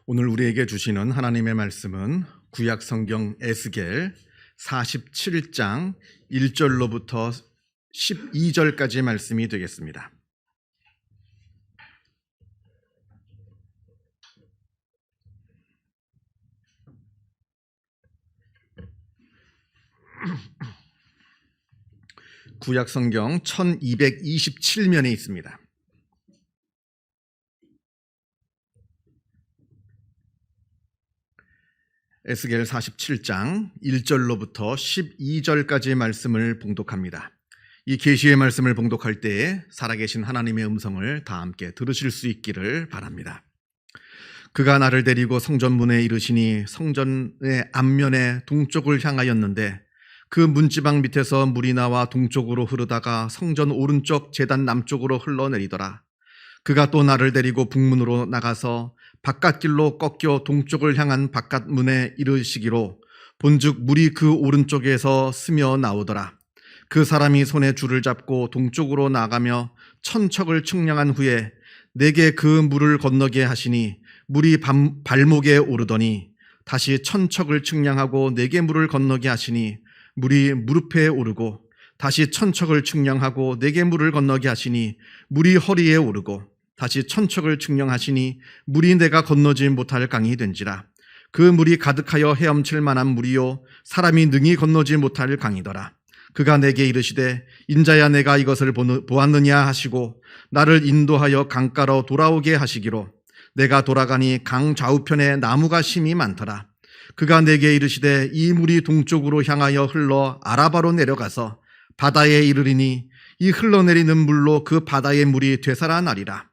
오늘 우리에게 주시는 하나님의 말씀은 구약 성경 에스겔 47장 1절로부터 12절까지의 말씀이 되겠습니다. 구약 성경 1227면에 있습니다. 에스겔 47장 1절로부터 12절까지의 말씀을 봉독합니다. 이 계시의 말씀을 봉독할 때에 살아계신 하나님의 음성을 다 함께 들으실 수 있기를 바랍니다. 그가 나를 데리고 성전 문에 이르시니 성전의 앞면에 동쪽을 향하였는데 그 문지방 밑에서 물이 나와 동쪽으로 흐르다가 성전 오른쪽 제단 남쪽으로 흘러내리더라. 그가 또 나를 데리고 북문으로 나가서 바깥길로 꺾여 동쪽을 향한 바깥문에 이르시기로 본즉 물이 그 오른쪽에서 스며 나오더라. 그 사람이 손에 줄을 잡고 동쪽으로 나가며 천척을 측량한 후에 내게 그 물을 건너게 하시니 물이 발목에 오르더니 다시 천척을 측량하고 내게 물을 건너게 하시니 물이 무릎에 오르고 다시 천척을 측량하고 내게 물을 건너게 하시니 물이 허리에 오르고 다시 천척을 측량하시니 물이 내가 건너지 못할 강이 된지라. 그 물이 가득하여 헤엄칠 만한 물이요 사람이 능히 건너지 못할 강이더라. 그가 내게 이르시되 인자야 내가 이것을 보았느냐 하시고 나를 인도하여 강가로 돌아오게 하시기로 내가 돌아가니 강 좌우편에 나무가 심이 많더라. 그가 내게 이르시되 이 물이 동쪽으로 향하여 흘러 아라바로 내려가서 바다에 이르리니 이 흘러내리는 물로 그 바다의 물이 되살아나리라.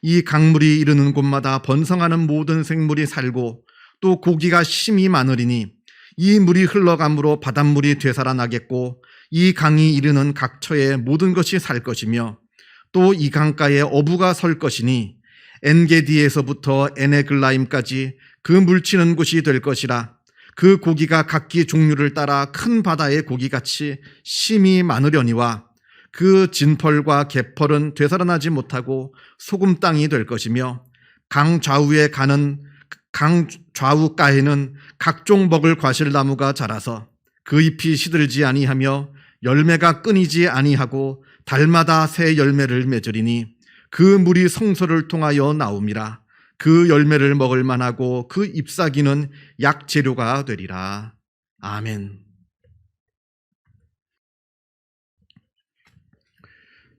이 강물이 이르는 곳마다 번성하는 모든 생물이 살고 또 고기가 심이 많으리니 이 물이 흘러감으로 바닷물이 되살아나겠고 이 강이 이르는 각처에 모든 것이 살 것이며 또 이 강가에 어부가 설 것이니 엔게디에서부터 에네글라임까지 그 물치는 곳이 될 것이라. 그 고기가 각기 종류를 따라 큰 바다의 고기같이 심이 많으려니와 그 진펄과 개펄은 되살아나지 못하고 소금 땅이 될 것이며 강 좌우가에는 각종 먹을 과실나무가 자라서 그 잎이 시들지 아니하며 열매가 끊이지 아니하고 달마다 새 열매를 맺으리니 그 물이 성소를 통하여 나옴이라. 그 열매를 먹을 만하고 그 잎사귀는 약재료가 되리라. 아멘.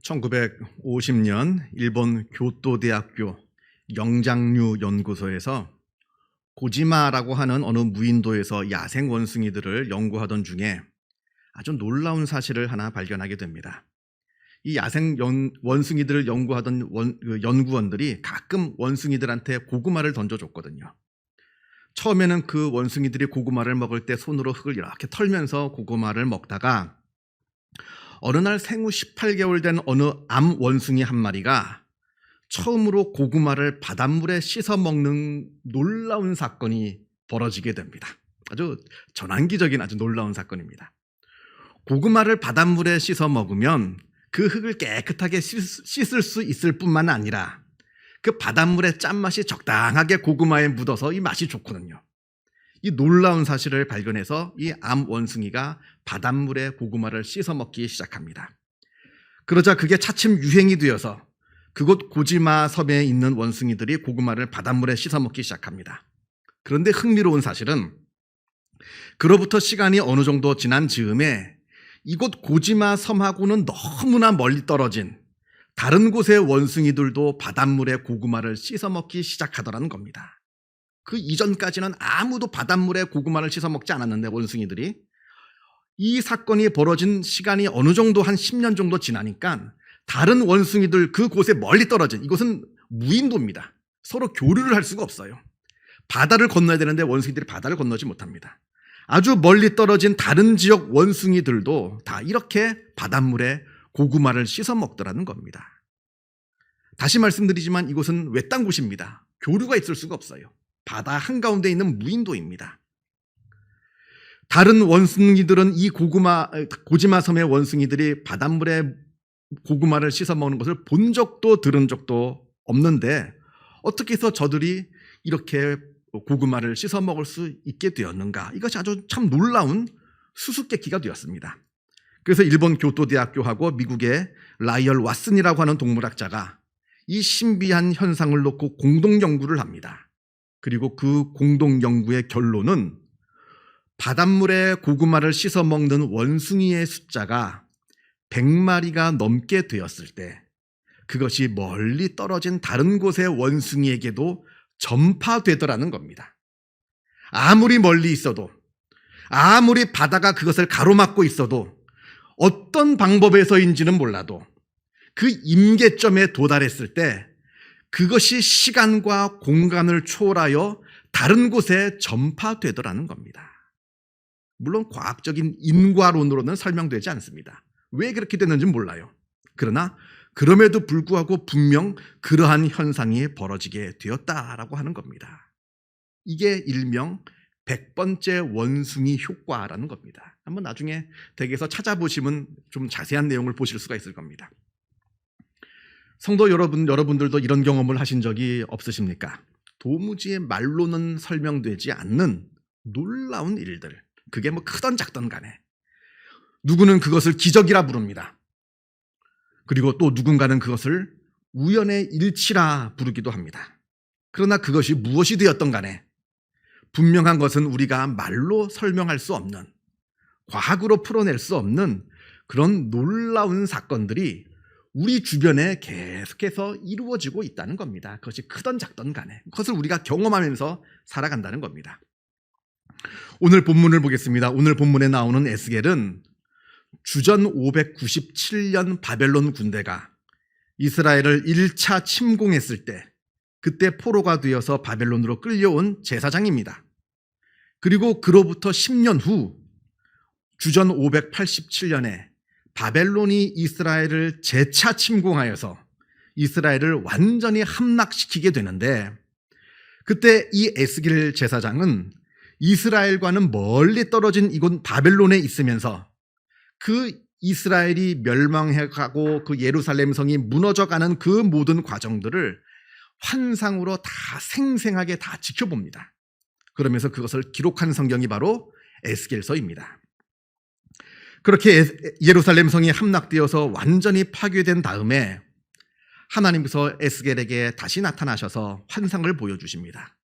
1950년 일본 교토대학교 영장류 연구소에서 고지마라고 하는 어느 무인도에서 야생 원숭이들을 연구하던 중에 아주 놀라운 사실을 하나 발견하게 됩니다. 이 야생 원숭이들을 연구하던 연구원들이 가끔 원숭이들한테 고구마를 던져줬거든요. 처음에는 그 원숭이들이 고구마를 먹을 때 손으로 흙을 이렇게 털면서 고구마를 먹다가 어느 날 생후 18개월 된 어느 암 원숭이 한 마리가 처음으로 고구마를 바닷물에 씻어 먹는 놀라운 사건이 벌어지게 됩니다. 아주 전환기적인 아주 놀라운 사건입니다. 고구마를 바닷물에 씻어 먹으면 그 흙을 깨끗하게 씻을 수 있을 뿐만 아니라 그 바닷물의 짠맛이 적당하게 고구마에 묻어서 이 맛이 좋거든요. 이 놀라운 사실을 발견해서 이 암 원숭이가 바닷물에 고구마를 씻어 먹기 시작합니다. 그러자 그게 차츰 유행이 되어서 그곳 고지마 섬에 있는 원숭이들이 고구마를 바닷물에 씻어 먹기 시작합니다. 그런데 흥미로운 사실은 그로부터 시간이 어느 정도 지난 즈음에 이곳 고지마 섬하고는 너무나 멀리 떨어진 다른 곳의 원숭이들도 바닷물에 고구마를 씻어 먹기 시작하더라는 겁니다. 그 이전까지는 아무도 바닷물에 고구마를 씻어 먹지 않았는데 원숭이들이 이 사건이 벌어진 시간이 어느 정도 한 10년 정도 지나니까 다른 원숭이들 그곳에 멀리 떨어진 이곳은 무인도입니다. 서로 교류를 할 수가 없어요. 바다를 건너야 되는데 원숭이들이 바다를 건너지 못합니다. 아주 멀리 떨어진 다른 지역 원숭이들도 다 이렇게 바닷물에 고구마를 씻어 먹더라는 겁니다. 다시 말씀드리지만 이곳은 외딴 곳입니다. 교류가 있을 수가 없어요. 바다 한가운데 있는 무인도입니다. 다른 원숭이들은 이 고지마 섬의 원숭이들이 바닷물에 고구마를 씻어 먹는 것을 본 적도 들은 적도 없는데 어떻게 해서 저들이 이렇게 고구마를 씻어 먹을 수 있게 되었는가? 이것이 아주 참 놀라운 수수께끼가 되었습니다. 그래서 일본 교토대학교하고 미국의 라이얼 왓슨이라고 하는 동물학자가 이 신비한 현상을 놓고 공동 연구를 합니다. 그리고 그 공동 연구의 결론은 바닷물에 고구마를 씻어 먹는 원숭이의 숫자가 100마리가 넘게 되었을 때 그것이 멀리 떨어진 다른 곳의 원숭이에게도 전파되더라는 겁니다. 아무리 멀리 있어도, 아무리 바다가 그것을 가로막고 있어도, 어떤 방법에서인지는 몰라도 그 임계점에 도달했을 때 그것이 시간과 공간을 초월하여 다른 곳에 전파되더라는 겁니다. 물론 과학적인 인과론으로는 설명되지 않습니다. 왜 그렇게 됐는지 몰라요. 그러나 그럼에도 불구하고 분명 그러한 현상이 벌어지게 되었다라고 하는 겁니다. 이게 일명 100번째 원숭이 효과라는 겁니다. 한번 나중에 댁에서 찾아보시면 좀 자세한 내용을 보실 수가 있을 겁니다. 성도 여러분들도 이런 경험을 하신 적이 없으십니까? 도무지 말로는 설명되지 않는 놀라운 일들. 그게 뭐 크던 작던 간에. 누구는 그것을 기적이라 부릅니다. 그리고 또 누군가는 그것을 우연의 일치라 부르기도 합니다. 그러나 그것이 무엇이 되었던 간에 분명한 것은 우리가 말로 설명할 수 없는, 과학으로 풀어낼 수 없는 그런 놀라운 사건들이 우리 주변에 계속해서 이루어지고 있다는 겁니다. 그것이 크던 작던 간에 그것을 우리가 경험하면서 살아간다는 겁니다. 오늘 본문을 보겠습니다. 오늘 본문에 나오는 에스겔은 주전 597년 바벨론 군대가 이스라엘을 1차 침공했을 때 그때 포로가 되어서 바벨론으로 끌려온 제사장입니다. 그리고 그로부터 10년 후 주전 587년에 바벨론이 이스라엘을 재차 침공하여서 이스라엘을 완전히 함락시키게 되는데 그때 이 에스겔 제사장은 이스라엘과는 멀리 떨어진 이곳 바벨론에 있으면서 그 이스라엘이 멸망해가고 그 예루살렘 성이 무너져가는 그 모든 과정들을 환상으로 다 생생하게 다 지켜봅니다. 그러면서 그것을 기록한 성경이 바로 에스겔서입니다. 그렇게 예루살렘 성이 함락되어서 완전히 파괴된 다음에 하나님께서 에스겔에게 다시 나타나셔서 환상을 보여주십니다.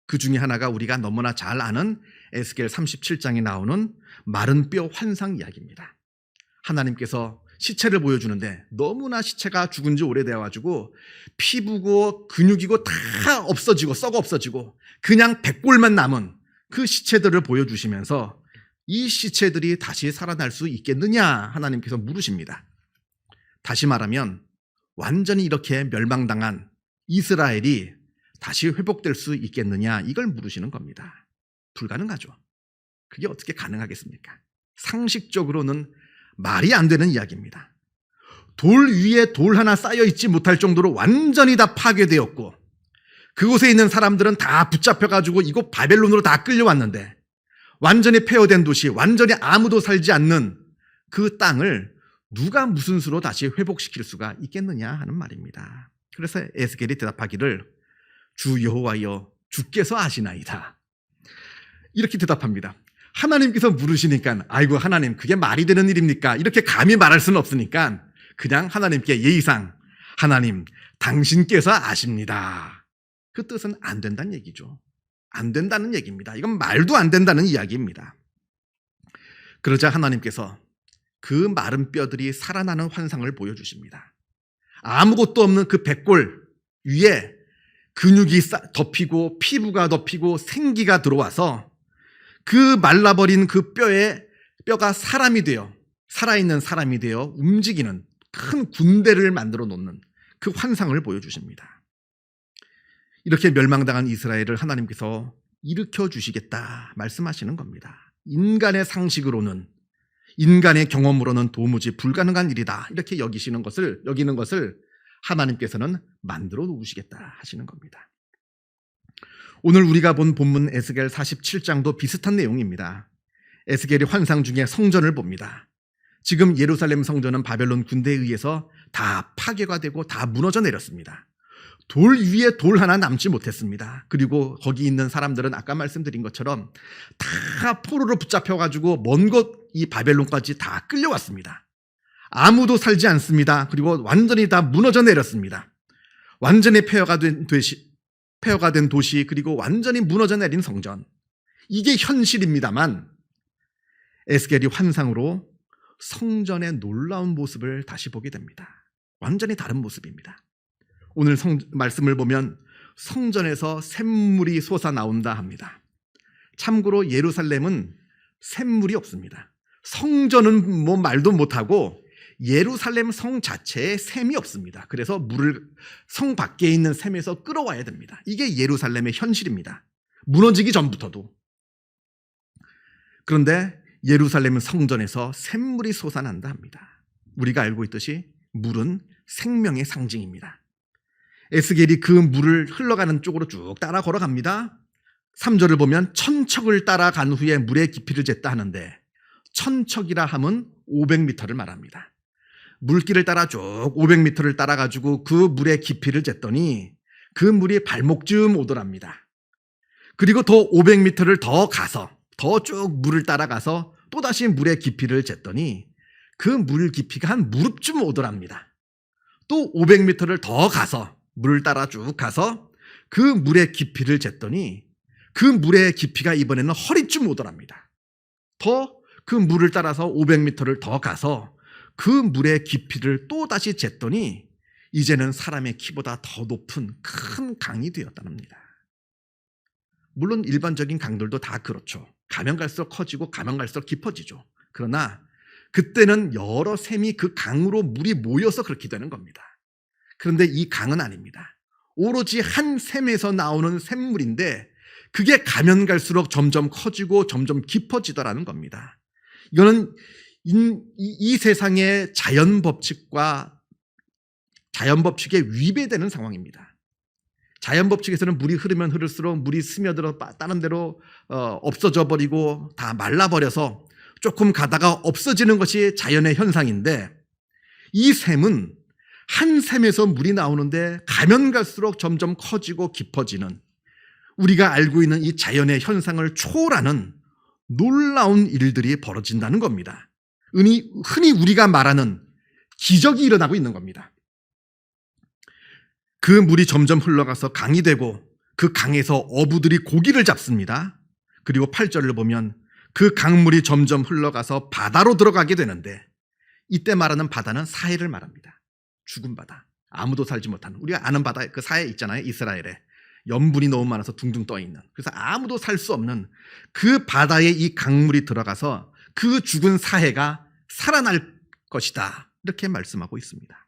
그 중에 하나가 우리가 너무나 잘 아는 에스겔 37장에 나오는 마른 뼈 환상 이야기입니다. 하나님께서 시체를 보여주는데 너무나 시체가 죽은 지 오래되어가지고 피부고 근육이고 다 없어지고 썩어 없어지고 그냥 백골만 남은 그 시체들을 보여주시면서 이 시체들이 다시 살아날 수 있겠느냐 하나님께서 물으십니다. 다시 말하면 완전히 이렇게 멸망당한 이스라엘이 다시 회복될 수 있겠느냐 이걸 물으시는 겁니다. 불가능하죠. 그게 어떻게 가능하겠습니까? 상식적으로는 말이 안 되는 이야기입니다. 돌 위에 돌 하나 쌓여 있지 못할 정도로 완전히 다 파괴되었고 그곳에 있는 사람들은 다 붙잡혀가지고 이곳 바벨론으로 다 끌려왔는데 완전히 폐허된 도시, 완전히 아무도 살지 않는 그 땅을 누가 무슨 수로 다시 회복시킬 수가 있겠느냐 하는 말입니다. 그래서 에스겔이 대답하기를 주 여호와여 주께서 아시나이다. 이렇게 대답합니다. 하나님께서 물으시니까 아이고 하나님 그게 말이 되는 일입니까? 이렇게 감히 말할 수는 없으니까 그냥 하나님께 예의상 하나님 당신께서 아십니다. 그 뜻은 안 된다는 얘기죠. 안 된다는 얘기입니다. 이건 말도 안 된다는 이야기입니다. 그러자 하나님께서 그 마른 뼈들이 살아나는 환상을 보여주십니다. 아무것도 없는 그 백골 위에 근육이 덮이고 피부가 덮이고 생기가 들어와서 그 말라버린 그 뼈가 사람이 되어 살아있는 사람이 되어 움직이는 큰 군대를 만들어 놓는 그 환상을 보여주십니다. 이렇게 멸망당한 이스라엘을 하나님께서 일으켜 주시겠다 말씀하시는 겁니다. 인간의 상식으로는 인간의 경험으로는 도무지 불가능한 일이다 이렇게 여기는 것을 하나님께서는 만들어 놓으시겠다 하시는 겁니다. 오늘 우리가 본 본문 에스겔 47장도 비슷한 내용입니다. 에스겔이 환상 중에 성전을 봅니다. 지금 예루살렘 성전은 바벨론 군대에 의해서 다 파괴가 되고 다 무너져 내렸습니다. 돌 위에 돌 하나 남지 못했습니다. 그리고 거기 있는 사람들은 아까 말씀드린 것처럼 다 포로로 붙잡혀가지고 먼 곳 이 바벨론까지 다 끌려왔습니다. 아무도 살지 않습니다. 그리고 완전히 다 무너져 내렸습니다. 완전히 폐허가 된 도시, 그리고 완전히 무너져 내린 성전. 이게 현실입니다만 에스겔이 환상으로 성전의 놀라운 모습을 다시 보게 됩니다. 완전히 다른 모습입니다. 오늘 말씀을 보면 성전에서 샘물이 솟아나온다 합니다. 참고로 예루살렘은 샘물이 없습니다. 성전은 뭐 말도 못하고 예루살렘 성 자체에 샘이 없습니다. 그래서 물을 성 밖에 있는 샘에서 끌어와야 됩니다. 이게 예루살렘의 현실입니다. 무너지기 전부터도. 그런데 예루살렘 성전에서 샘물이 솟아난다 합니다. 우리가 알고 있듯이 물은 생명의 상징입니다. 에스겔이 그 물을 흘러가는 쪽으로 쭉 따라 걸어갑니다. 3절을 보면 천척을 따라간 후에 물의 깊이를 쟀다 하는데, 천척이라 함은 500m를 말합니다. 물길을 따라 쭉 500m를 따라가지고 그 물의 깊이를 쟀더니 그 물이 발목쯤 오더랍니다. 그리고 더 500m를 더 가서 더 쭉 물을 따라가서 또다시 물의 깊이를 쟀더니 그 물 깊이가 한 무릎쯤 오더랍니다. 또 500m를 더 가서 물을 따라 쭉 가서 그 물의 깊이를 쟀더니 그 물의 깊이가 이번에는 허리쯤 오더랍니다. 더 그 물을 따라서 500m를 더 가서 그 물의 깊이를 또 다시 쟀더니 이제는 사람의 키보다 더 높은 큰 강이 되었답니다. 물론 일반적인 강들도 다 그렇죠. 가면 갈수록 커지고 가면 갈수록 깊어지죠. 그러나 그때는 여러 샘이 그 강으로 물이 모여서 그렇게 되는 겁니다. 그런데 이 강은 아닙니다. 오로지 한 샘에서 나오는 샘물인데 그게 가면 갈수록 점점 커지고 점점 깊어지더라는 겁니다. 이거는 이 세상의 자연 법칙에 위배되는 상황입니다. 자연 법칙에서는 물이 흐르면 흐를수록 물이 스며들어 다른 데로 없어져 버리고 다 말라버려서 조금 가다가 없어지는 것이 자연의 현상인데, 이 샘은 한 샘에서 물이 나오는데 가면 갈수록 점점 커지고 깊어지는, 우리가 알고 있는 이 자연의 현상을 초월하는 놀라운 일들이 벌어진다는 겁니다. 흔히 우리가 말하는 기적이 일어나고 있는 겁니다. 그 물이 점점 흘러가서 강이 되고 그 강에서 어부들이 고기를 잡습니다. 그리고 8절을 보면 그 강물이 점점 흘러가서 바다로 들어가게 되는데, 이때 말하는 바다는 사해를 말합니다. 죽은 바다, 아무도 살지 못하는, 우리가 아는 바다, 그 사해 있잖아요. 이스라엘에 염분이 너무 많아서 둥둥 떠 있는, 그래서 아무도 살 수 없는 그 바다에 이 강물이 들어가서 그 죽은 사해가 살아날 것이다, 이렇게 말씀하고 있습니다.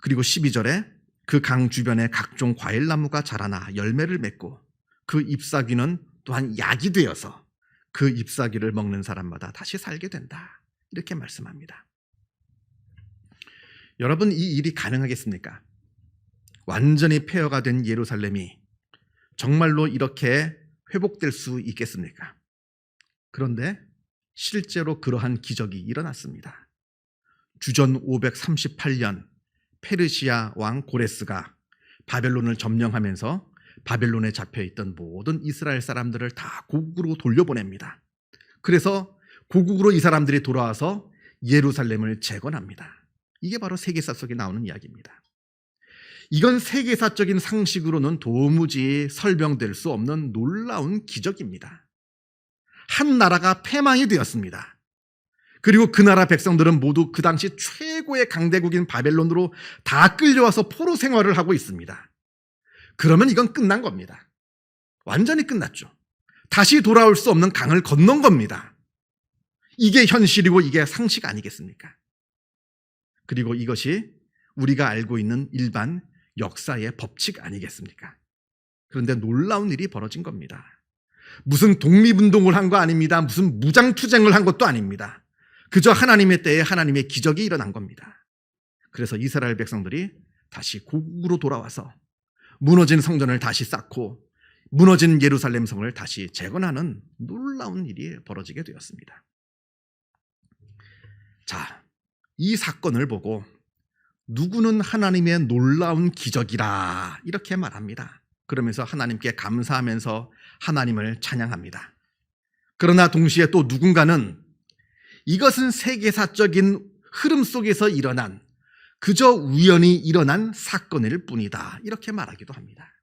그리고 12절에 그 강 주변에 각종 과일나무가 자라나 열매를 맺고 그 잎사귀는 또한 약이 되어서 그 잎사귀를 먹는 사람마다 다시 살게 된다, 이렇게 말씀합니다. 여러분, 이 일이 가능하겠습니까? 완전히 폐허가 된 예루살렘이 정말로 이렇게 회복될 수 있겠습니까? 그런데 실제로 그러한 기적이 일어났습니다. 주전 538년 페르시아 왕 고레스가 바벨론을 점령하면서 바벨론에 잡혀있던 모든 이스라엘 사람들을 다 고국으로 돌려보냅니다. 그래서 고국으로 이 사람들이 돌아와서 예루살렘을 재건합니다. 이게 바로 세계사 속에 나오는 이야기입니다. 이건 세계사적인 상식으로는 도무지 설명될 수 없는 놀라운 기적입니다. 한 나라가 패망이 되었습니다. 그리고 그 나라 백성들은 모두 그 당시 최고의 강대국인 바벨론으로 다 끌려와서 포로 생활을 하고 있습니다. 그러면 이건 끝난 겁니다. 완전히 끝났죠. 다시 돌아올 수 없는 강을 건넌 겁니다. 이게 현실이고 이게 상식 아니겠습니까? 그리고 이것이 우리가 알고 있는 일반 역사의 법칙 아니겠습니까? 그런데 놀라운 일이 벌어진 겁니다. 무슨 독립운동을 한 거 아닙니다. 무슨 무장투쟁을 한 것도 아닙니다. 그저 하나님의 때에 하나님의 기적이 일어난 겁니다. 그래서 이스라엘 백성들이 다시 고국으로 돌아와서 무너진 성전을 다시 쌓고 무너진 예루살렘 성을 다시 재건하는 놀라운 일이 벌어지게 되었습니다. 자, 이 사건을 보고 누구는 하나님의 놀라운 기적이라 이렇게 말합니다. 그러면서 하나님께 감사하면서 하나님을 찬양합니다. 그러나 동시에 또 누군가는 이것은 세계사적인 흐름 속에서 일어난 그저 우연히 일어난 사건일 뿐이다 이렇게 말하기도 합니다.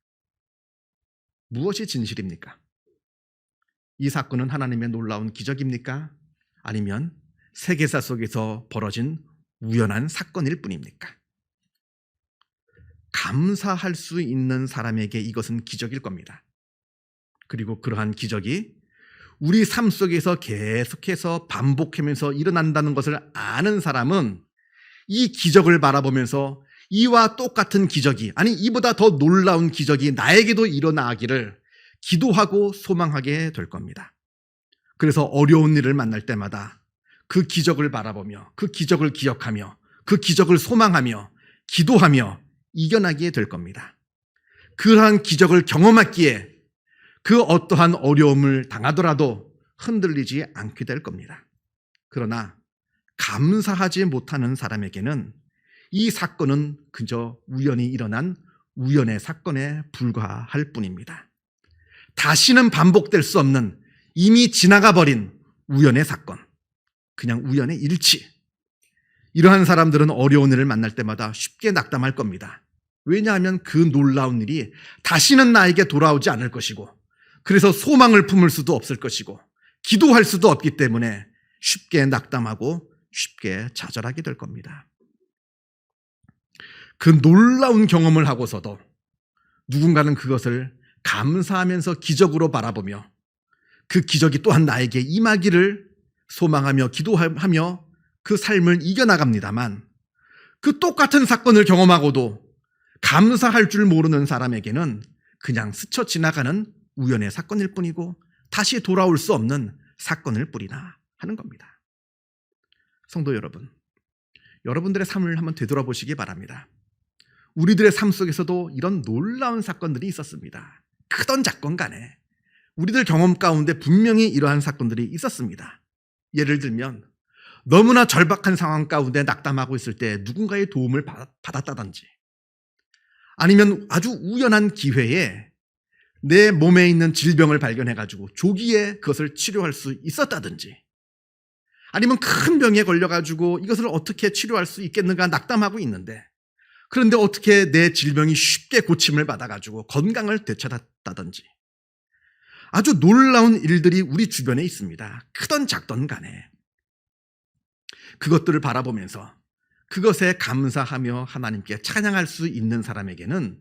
무엇이 진실입니까? 이 사건은 하나님의 놀라운 기적입니까? 아니면 세계사 속에서 벌어진 우연한 사건일 뿐입니까? 감사할 수 있는 사람에게 이것은 기적일 겁니다. 그리고 그러한 기적이 우리 삶 속에서 계속해서 반복하면서 일어난다는 것을 아는 사람은 이 기적을 바라보면서 이와 똑같은 기적이, 아니 이보다 더 놀라운 기적이 나에게도 일어나기를 기도하고 소망하게 될 겁니다. 그래서 어려운 일을 만날 때마다 그 기적을 바라보며 그 기적을 기억하며 그 기적을 소망하며 기도하며 이겨나게 될 겁니다. 그러한 기적을 경험했기에 그 어떠한 어려움을 당하더라도 흔들리지 않게 될 겁니다. 그러나 감사하지 못하는 사람에게는 이 사건은 그저 우연히 일어난 우연의 사건에 불과할 뿐입니다. 다시는 반복될 수 없는 이미 지나가 버린 우연의 사건, 그냥 우연의 일치. 이러한 사람들은 어려운 일을 만날 때마다 쉽게 낙담할 겁니다. 왜냐하면 그 놀라운 일이 다시는 나에게 돌아오지 않을 것이고, 그래서 소망을 품을 수도 없을 것이고 기도할 수도 없기 때문에 쉽게 낙담하고 쉽게 좌절하게 될 겁니다. 그 놀라운 경험을 하고서도 누군가는 그것을 감사하면서 기적으로 바라보며 그 기적이 또한 나에게 임하기를 소망하며 기도하며 그 삶을 이겨나갑니다만, 그 똑같은 사건을 경험하고도 감사할 줄 모르는 사람에게는 그냥 스쳐 지나가는 우연의 사건일 뿐이고 다시 돌아올 수 없는 사건일 뿐이나 하는 겁니다. 성도 여러분, 여러분들의 삶을 한번 되돌아보시기 바랍니다. 우리들의 삶 속에서도 이런 놀라운 사건들이 있었습니다. 크던 작건 간에 우리들 경험 가운데 분명히 이러한 사건들이 있었습니다. 예를 들면 너무나 절박한 상황 가운데 낙담하고 있을 때 누군가의 도움을 받았다든지, 아니면 아주 우연한 기회에 내 몸에 있는 질병을 발견해가지고 조기에 그것을 치료할 수 있었다든지, 아니면 큰 병에 걸려가지고 이것을 어떻게 치료할 수 있겠는가 낙담하고 있는데, 그런데 어떻게 내 질병이 쉽게 고침을 받아가지고 건강을 되찾았다든지, 아주 놀라운 일들이 우리 주변에 있습니다. 크던 작던 간에. 그것들을 바라보면서 그것에 감사하며 하나님께 찬양할 수 있는 사람에게는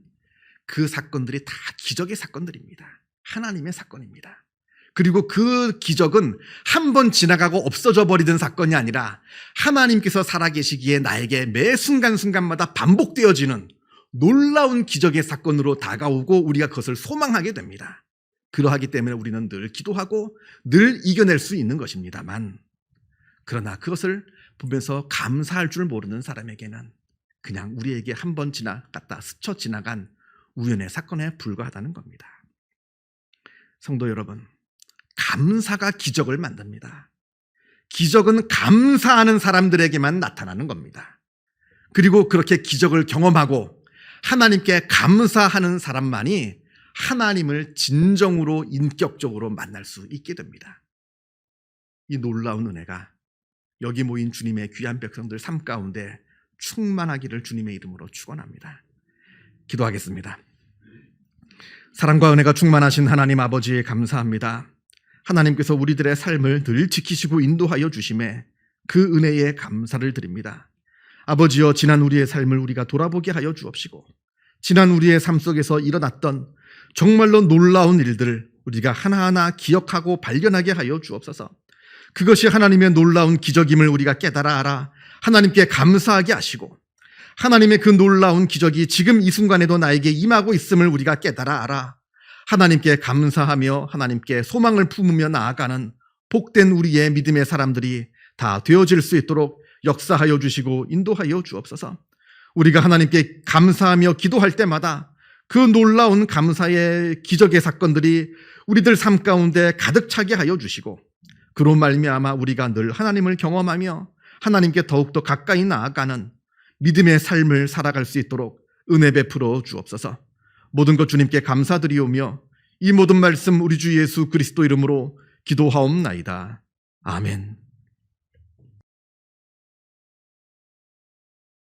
그 사건들이 다 기적의 사건들입니다. 하나님의 사건입니다. 그리고 그 기적은 한 번 지나가고 없어져 버리던 사건이 아니라 하나님께서 살아계시기에 나에게 매 순간순간마다 반복되어지는 놀라운 기적의 사건으로 다가오고 우리가 그것을 소망하게 됩니다. 그러하기 때문에 우리는 늘 기도하고 늘 이겨낼 수 있는 것입니다만, 그러나 그것을 보면서 감사할 줄 모르는 사람에게는 그냥 우리에게 한 번 지나갔다 스쳐 지나간 우연의 사건에 불과하다는 겁니다. 성도 여러분, 감사가 기적을 만듭니다. 기적은 감사하는 사람들에게만 나타나는 겁니다. 그리고 그렇게 기적을 경험하고 하나님께 감사하는 사람만이 하나님을 진정으로 인격적으로 만날 수 있게 됩니다. 이 놀라운 은혜가 여기 모인 주님의 귀한 백성들 삶 가운데 충만하기를 주님의 이름으로 축원합니다. 기도하겠습니다. 사랑과 은혜가 충만하신 하나님 아버지 감사합니다. 하나님께서 우리들의 삶을 늘 지키시고 인도하여 주심에 그 은혜에 감사를 드립니다. 아버지여, 지난 우리의 삶을 우리가 돌아보게 하여 주옵시고, 지난 우리의 삶 속에서 일어났던 정말로 놀라운 일들을 우리가 하나하나 기억하고 발견하게 하여 주옵소서. 그것이 하나님의 놀라운 기적임을 우리가 깨달아 알아 하나님께 감사하게 하시고, 하나님의 그 놀라운 기적이 지금 이 순간에도 나에게 임하고 있음을 우리가 깨달아 알아 하나님께 감사하며 하나님께 소망을 품으며 나아가는 복된 우리의 믿음의 사람들이 다 되어질 수 있도록 역사하여 주시고 인도하여 주옵소서. 우리가 하나님께 감사하며 기도할 때마다 그 놀라운 감사의 기적의 사건들이 우리들 삶 가운데 가득 차게 하여 주시고, 그로 말미암아 우리가 늘 하나님을 경험하며 하나님께 더욱더 가까이 나아가는 믿음의 삶을 살아갈 수 있도록 은혜 베풀어 주옵소서. 모든 것 주님께 감사드리오며 이 모든 말씀 우리 주 예수 그리스도 이름으로 기도하옵나이다. 아멘.